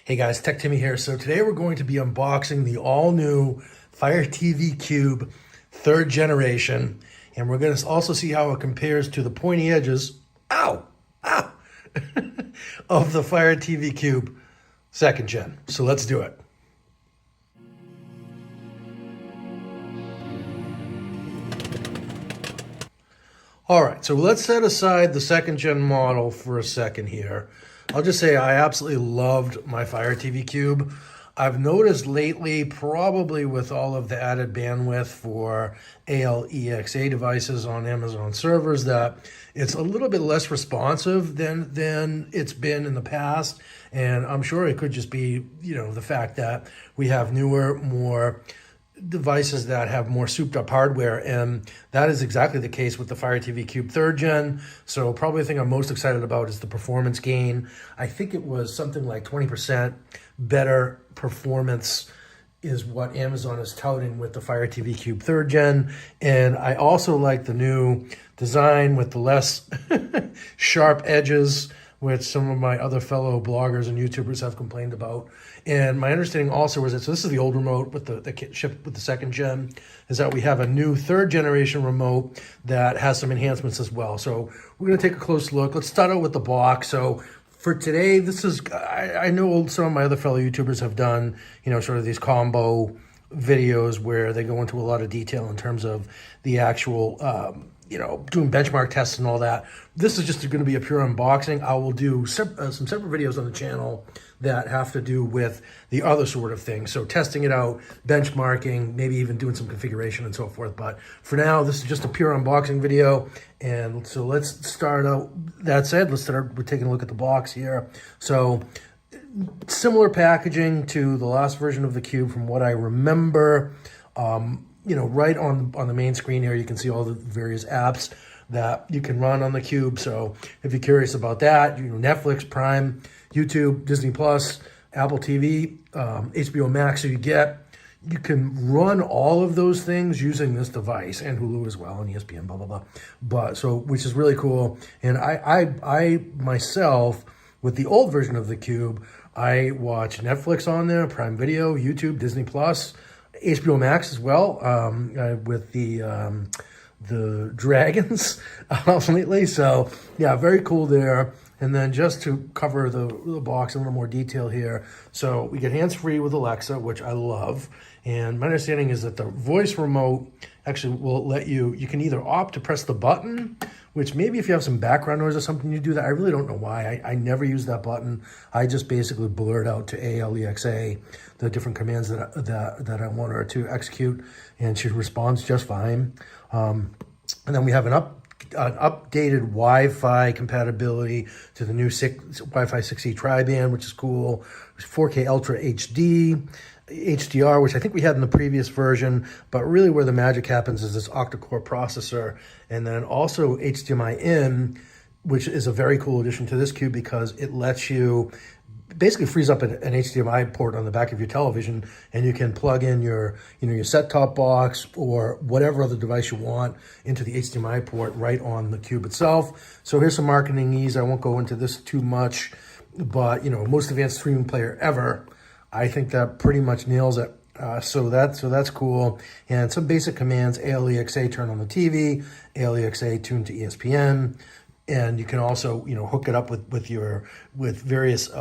Hey guys, Tech Timmy here. So today we're going to be unboxing the all-new Fire TV Cube 3rd generation, and we're going to also see how it compares to the pointy edges, ow, ow, of the Fire TV Cube 2nd gen. So let's do it. All right, so let's set aside the 2nd gen model for a second here. I'll just say I absolutely loved my Fire TV Cube. I've noticed lately, probably with all of the added bandwidth for ALEXA devices on Amazon servers, that it's a little bit less responsive than it's been in the past. And I'm sure it could just be, the fact that we have newer, more devices that have more souped up hardware, and that is exactly the case with the Fire TV Cube 3rd gen. So probably the thing I'm most excited about is the performance gain. I think it was something like 20% better performance is what Amazon is touting with the Fire TV Cube 3rd gen. And I also like the new design with the less sharp edges, which some of my other fellow bloggers and YouTubers have complained about. And my understanding also is that, so this is the old remote with the kit shipped with the 2nd gen, is that we have a new 3rd generation remote that has some enhancements as well. So we're gonna take a close look. Let's start out with the box. So for today, this is, I know some of my other fellow YouTubers have done, sort of these combo videos where they go into a lot of detail in terms of the actual, doing benchmark tests and all that. This is just going to be a pure unboxing. I will do some separate videos on the channel that have to do with the other sort of things. So testing it out, benchmarking, maybe even doing some configuration and so forth. But for now, this is just a pure unboxing video. And so let's start out. That said, we're taking a look at the box here. So similar packaging to the last version of the Cube from what I remember. Right on the main screen here, you can see all the various apps that you can run on the Cube. So if you're curious about that, Netflix, Prime, YouTube, Disney Plus, Apple TV, HBO Max. So you can run all of those things using this device, and Hulu as well, and ESPN, blah, blah, blah. But which is really cool. And I myself, with the old version of the Cube, I watch Netflix on there, Prime Video, YouTube, Disney Plus, HBO Max as well, with the Dragons lately. So yeah, very cool there. And then just to cover the box in a little more detail here. So we get hands-free with Alexa, which I love. And my understanding is that the voice remote actually will let you can either opt to press the button, which maybe if you have some background noise or something, you do that. I really don't know why. I never use that button. I just basically blurt out to ALEXA the different commands that I want her to execute, and she responds just fine. And then we have an updated Wi-Fi compatibility to the new Wi-Fi 6E tri-band, which is cool. 4K Ultra HD, HDR, which I think we had in the previous version, but really where the magic happens is this octa-core processor, and then also HDMI in, which is a very cool addition to this Cube because it lets you basically frees up an HDMI port on the back of your television, and you can plug in your set-top box or whatever other device you want into the HDMI port right on the Cube itself. So here's some marketing ease. I won't go into this too much, but most advanced streaming player ever. I think that pretty much nails it. So that's cool. And some basic commands: ALEXA turn on the TV, ALEXA tune to ESPN. And you can also, hook it up with various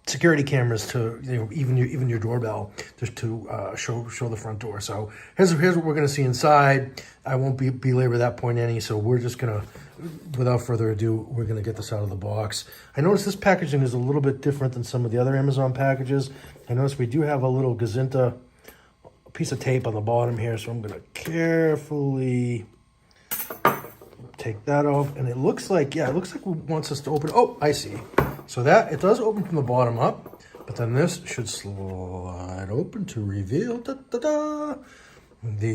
security cameras to, even your doorbell, just to show the front door. So here's what we're going to see inside. I won't belabor that point any. So we're just gonna, without further ado, we're gonna get this out of the box. I noticed this packaging is a little bit different than some of the other Amazon packages. I noticed we do have a little Gazinta piece of tape on the bottom here. So I'm gonna carefully take that off, and it looks like it wants us to open. Oh, I see. So that it does open from the bottom up, but then this should slide open to reveal the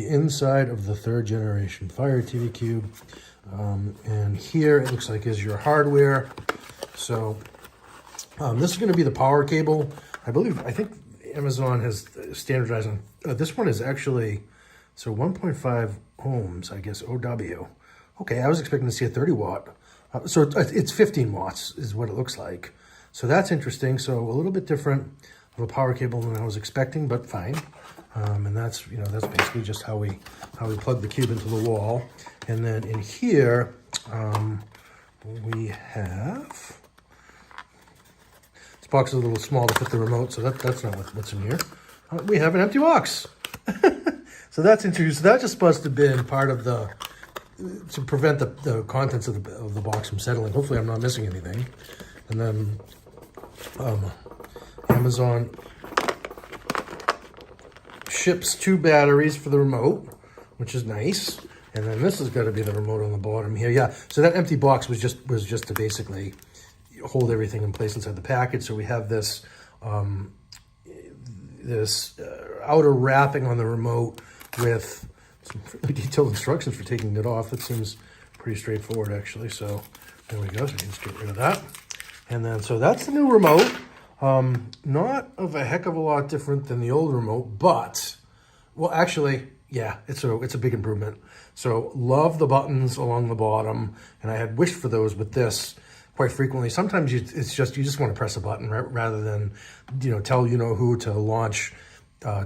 inside of the 3rd generation Fire TV Cube. And here it looks like is your hardware. So this is going to be the power cable. I think Amazon has standardized on this one is actually 1.5 ohms, I guess, OW. Okay, I was expecting to see a 30 watt. So it's 15 watts is what it looks like. So that's interesting. So a little bit different of a power cable than I was expecting, but fine. And that's, you know, that's basically just how we plug the cube into the wall. And then in here, we have, this box is a little small to fit the remote, so that's not what's in here. We have an empty box. So that's interesting. So that just must have been part of the, to prevent the contents of the box from settling. Hopefully I'm not missing anything. And then Amazon ships 2 batteries for the remote, which is nice. And then this has got to be the remote on the bottom here. Yeah, so that empty box was just to basically hold everything in place inside the package. So we have this outer wrapping on the remote with some really detailed instructions for taking it off. It seems pretty straightforward, actually. So there we go. So you can just get rid of that. And then, so that's the new remote. Not of a heck of a lot different than the old remote, but, well, actually, yeah, it's a big improvement. So love the buttons along the bottom, and I had wished for those with this quite frequently. Sometimes you just want to press a button rather than, you know, tell you know who to launch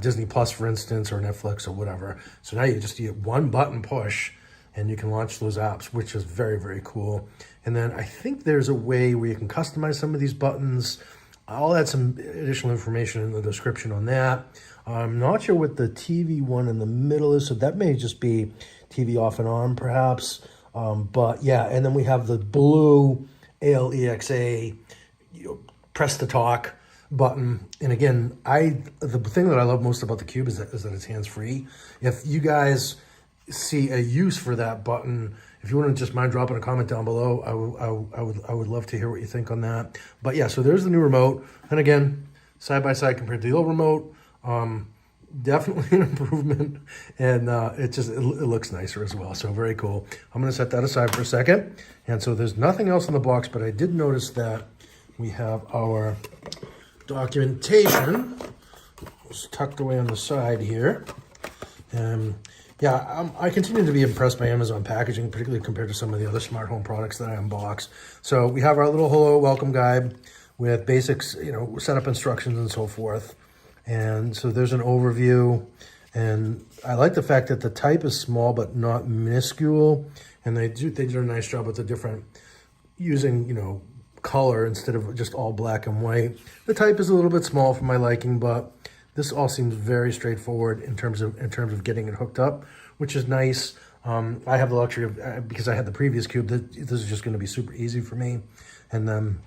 Disney Plus, for instance, or Netflix or whatever. So now you just get one button push and you can launch those apps, which is very, very cool. And then I think there's a way where you can customize some of these buttons. I'll add some additional information in the description on that. I'm not sure what the TV one in the middle is, so that may just be TV off and on, perhaps. But yeah, and then we have the blue ALEXA, you know, press to talk button. And again, the thing that I love most about the Cube is that it's hands-free. If you guys see a use for that button, if you wouldn't just mind dropping a comment down below, I would love to hear what you think on that. But yeah, so there's the new remote. And again, side by side compared to the old remote, definitely an improvement. And it looks nicer as well. So very cool. I'm going to set that aside for a second. And so there's nothing else in the box, but I did notice that we have our documentation. It's tucked away on the side here. Yeah, I continue to be impressed by Amazon packaging, particularly compared to some of the other smart home products that I unbox. So we have our little hello welcome guide with basics, you know, setup instructions and so forth. And so there's an overview. And I like the fact that the type is small but not minuscule. And they did a nice job with the different, using, you know, color instead of just all black and white. The type is a little bit small for my liking, but this all seems very straightforward in terms of getting it hooked up, which is nice. I have the luxury of, because I had the previous Cube, that this is just going to be super easy for me. And then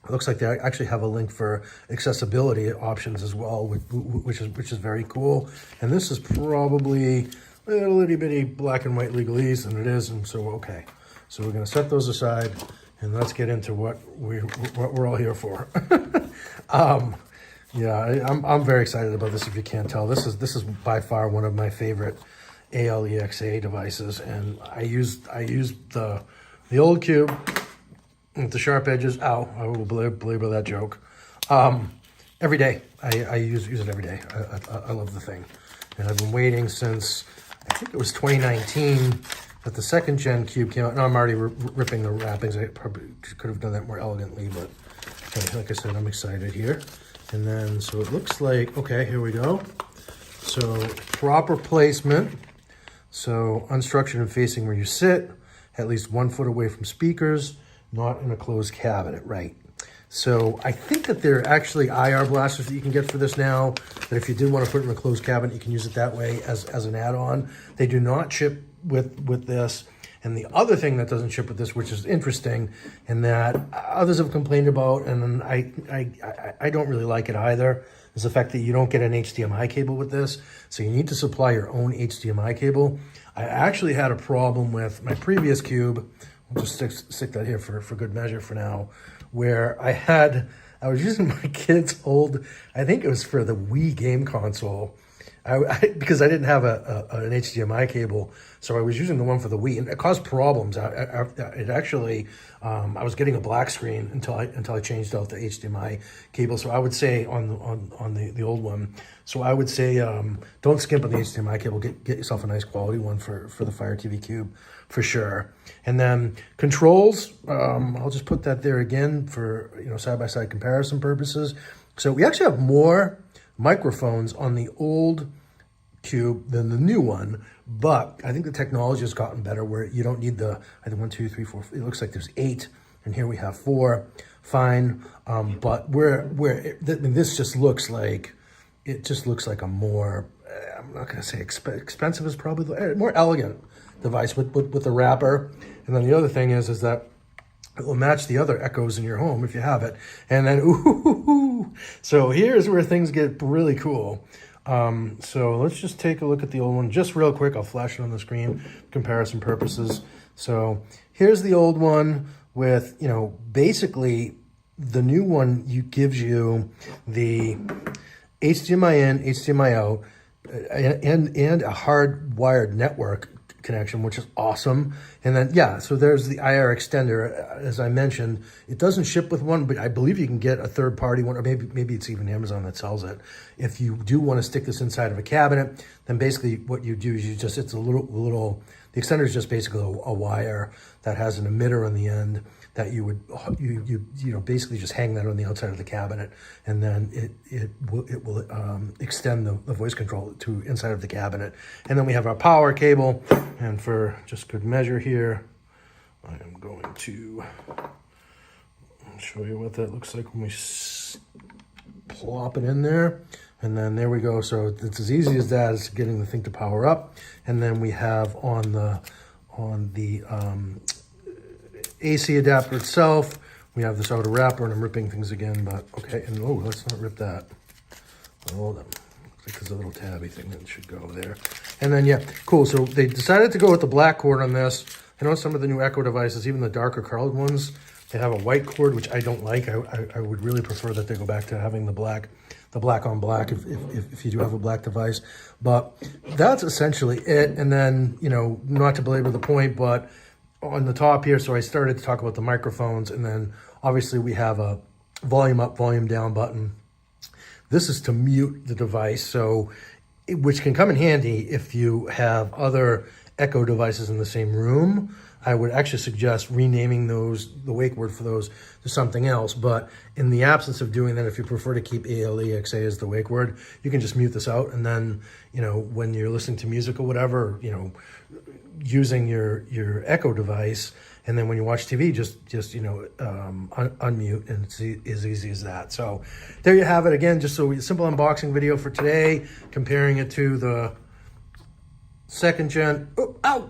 it looks like they actually have a link for accessibility options as well, which is very cool. And this is probably a little bitty black and white legalese, and it is. And so okay, so we're going to set those aside, and let's get into what we're all here for. Yeah, I'm very excited about this. If you can't tell, this is by far one of my favorite ALEXA devices, and I used the old Cube with the sharp edges. Ow, I will belabor that joke. Every day, I use it every day. I love the thing, and I've been waiting since I think it was 2019 that the second gen Cube came out. Now I'm already ripping the wrappings. I probably could have done that more elegantly, but like I said, I'm excited here. And then, so it looks like, okay, here we go. So proper placement. So unstructured and facing where you sit, at least 1 foot away from speakers, not in a closed cabinet, right? So I think that there are actually IR blasters that you can get for this now, that if you did want to put it in a closed cabinet, you can use it that way as an add-on. They do not ship with this. And the other thing that doesn't ship with this, which is interesting, and that others have complained about, and I don't really like it either, is the fact that you don't get an HDMI cable with this. So you need to supply your own HDMI cable. I actually had a problem with my previous Cube. I'll just stick that here for good measure for now, where I was using my kid's old, I think it was for the Wii game console. because I didn't have an HDMI cable, so I was using the one for the Wii, and it caused problems. It actually, I was getting a black screen until I changed out the HDMI cable. So I would say on the old one, so I would say don't skimp on the HDMI cable. Get yourself a nice quality one for the Fire TV Cube for sure. And then controls, I'll just put that there again for side-by-side comparison purposes. So we actually have more microphones on the old Cube than the new one, but I think the technology has gotten better where you don't need I think 1, 2, 3, 4, it looks like there's 8, and here we have 4. Fine, but this just looks like, a more, I'm not going to say expensive is probably the more elegant device with the wrapper. And then the other thing is that it will match the other Echoes in your home if you have it. And then, ooh, so here's where things get really cool. So let's just take a look at the old one just real quick. I'll flash it on the screen, comparison purposes. So here's the old one with, basically the new one gives you the HDMI in, HDMI out, and a hardwired network connection, which is awesome. And then, yeah, so there's the IR extender. As I mentioned, it doesn't ship with one, but I believe you can get a third-party one, or maybe it's even Amazon that sells it. If you do want to stick this inside of a cabinet, then basically what you do is it's a little, the extender is just basically a wire that has an emitter on the end that you would basically just hang that on the outside of the cabinet, and then it will extend the voice control to inside of the cabinet. And then we have our power cable, and for just good measure here, I am going to show you what that looks like when we plop it in there. And then there we go. So it's as easy as that, as getting the thing to power up. And then we have on the AC adapter itself, we have this outer wrapper, and I'm ripping things again, but okay. And oh, let's not rip that. Hold on. Looks like there's a little tabby thing that should go there. And then, yeah, cool. So they decided to go with the black cord on this. I know some of the new Echo devices, even the darker colored ones, they have a white cord, which I don't like. I would really prefer that they go back to having the black on black if you do have a black device. But that's essentially it. And then, not to belabor the point, but on the top here, so I started to talk about the microphones, and then obviously we have a volume up, volume down button. This is to mute the device, so which can come in handy if you have other Echo devices in the same room. I would actually suggest renaming the wake word for those to something else. But in the absence of doing that, if you prefer to keep ALEXA as the wake word, you can just mute this out. And then, when you're listening to music or whatever, using your Echo device, and then when you watch TV, just unmute, and it's as easy as that. So there you have it. Again, just a simple unboxing video for today, comparing it to the second gen,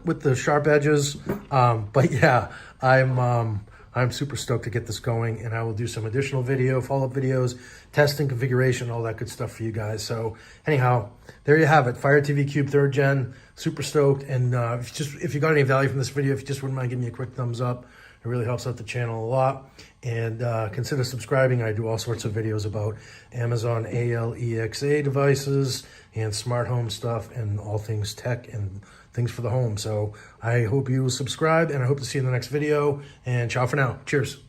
with the sharp edges. But yeah, I'm super stoked to get this going, and I will do some additional follow-up videos, testing, configuration, all that good stuff for you guys. So anyhow, there you have it. Fire TV Cube 3rd Gen, super stoked. And if you got any value from this video, if you just wouldn't mind giving me a quick thumbs up, it really helps out the channel a lot. And consider subscribing. I do all sorts of videos about Amazon ALEXA devices and smart home stuff and all things tech and things for the home. So I hope you subscribe, and I hope to see you in the next video. And ciao for now. Cheers.